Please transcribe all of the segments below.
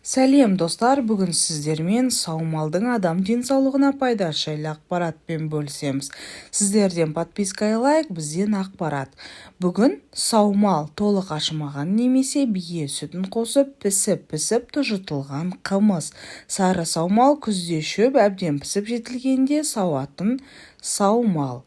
Сәлем достар, бүгін сіздермен саумалдың адам денсаулығына пайдасы жайлы ақпаратпен бөлісеміз. Сіздерден подписка лайк, бізден ақпарат. Бүгін саумал толық ашымаған немесе бие сүтін қосып пісіп тұжытылған қымыз. Сары саумал күзде шөп әбден пісіп жетілгенде сауатын саумал.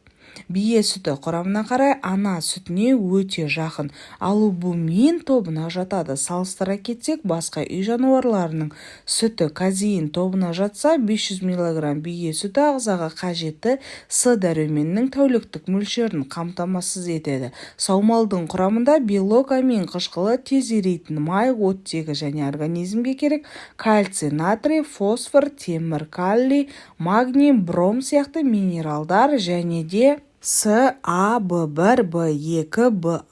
Бие сүті құрамына қарай ана сүтіне өте жақын, албумин тобына жатады. Салыстыра кетсек, басқа үй жануарларының сүті казеин тобына жатса, 500 мг бие сүті ағзаға қажетті С дәруменінің тәуліктік мөлшерін қамтамасыз етеді. Саумалдың құрамында белок, амин қышқылы, тез еритін май, оттегі және организмге керек кальций, натрий, фосфор, темір, калий, магний, бром сияқты минералдар және де С, А, В1, В2,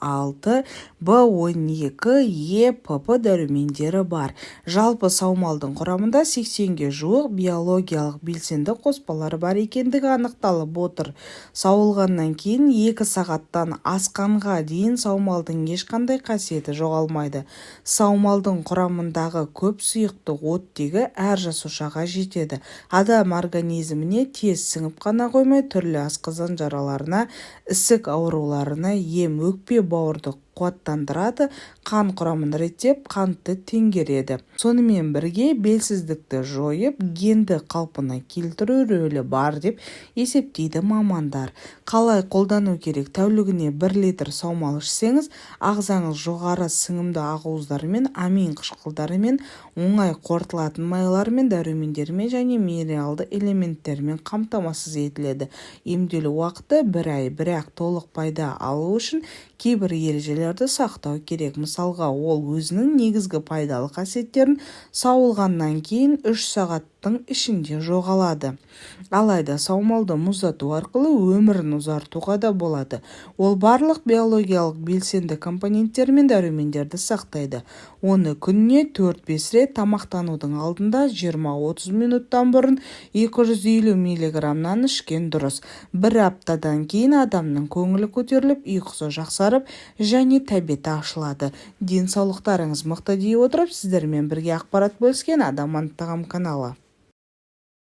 В6, В12, Е, ПП дәрумендері бар. Жалпы саумалдың құрамында 80-ге жуық биологиялық белсенді қоспалар бар екендігі анықталып отыр. Сауылғаннан кейін 2 сағаттан асқанға дейін саумалдың ешқандай қасиеті жоғалмайды. Саумалдың құрамындағы көп сұйықтық оттегі әр жасушаға жетеді. Адам организміне тез сіңіп қана қоймай, түрлі асқазан жаралары, ісік ауруларына ем, өкпе, бауырды қуаттандырады, қан құрамын реттеп, қантты теңгереді. Сонымен бірге белсіздікті жойып, генді қалпына келтіру рөлі бар деп есептейді мамандар. Қалай қолдану керек? Тәулігіне 1 литр саумал ішсеңіз, ағзаңыз жоғары сіңімді ақуыздармен, амин қышқылдарымен, оңай қорытылатын майлармен, дәрумендермен және минералды элементтермен қамтамасыз етіледі. Емделу уақыты 1 ай, бірақ толық пайда алу үшін кейбір ережелерді сақтау керек. Мысалға, ол өзінің негізгі пайдалы қасиеттерін сауылғаннан кейін 3 сағаттың ішінде жоғалады. Алайда саумалды мұздату арқылы өмірін ұзартуға да болады. Ол барлық биологиялық белсенді компоненттер мен дәрумендерді сақтайды. Оны күніне 4-5 рет тамақтанудың алдында 20-30 минуттан бұрын 250 мг-нан ішкен дұрыс. 1 аптадан кейін адамның көңілі көтеріліп, ұйқысы жақсарып және тәбеті ашылады. Денсаулықтарыңыз мықты дей отырып, сіздермен бірге ақпарат бөліскен Адам Тағам каналы.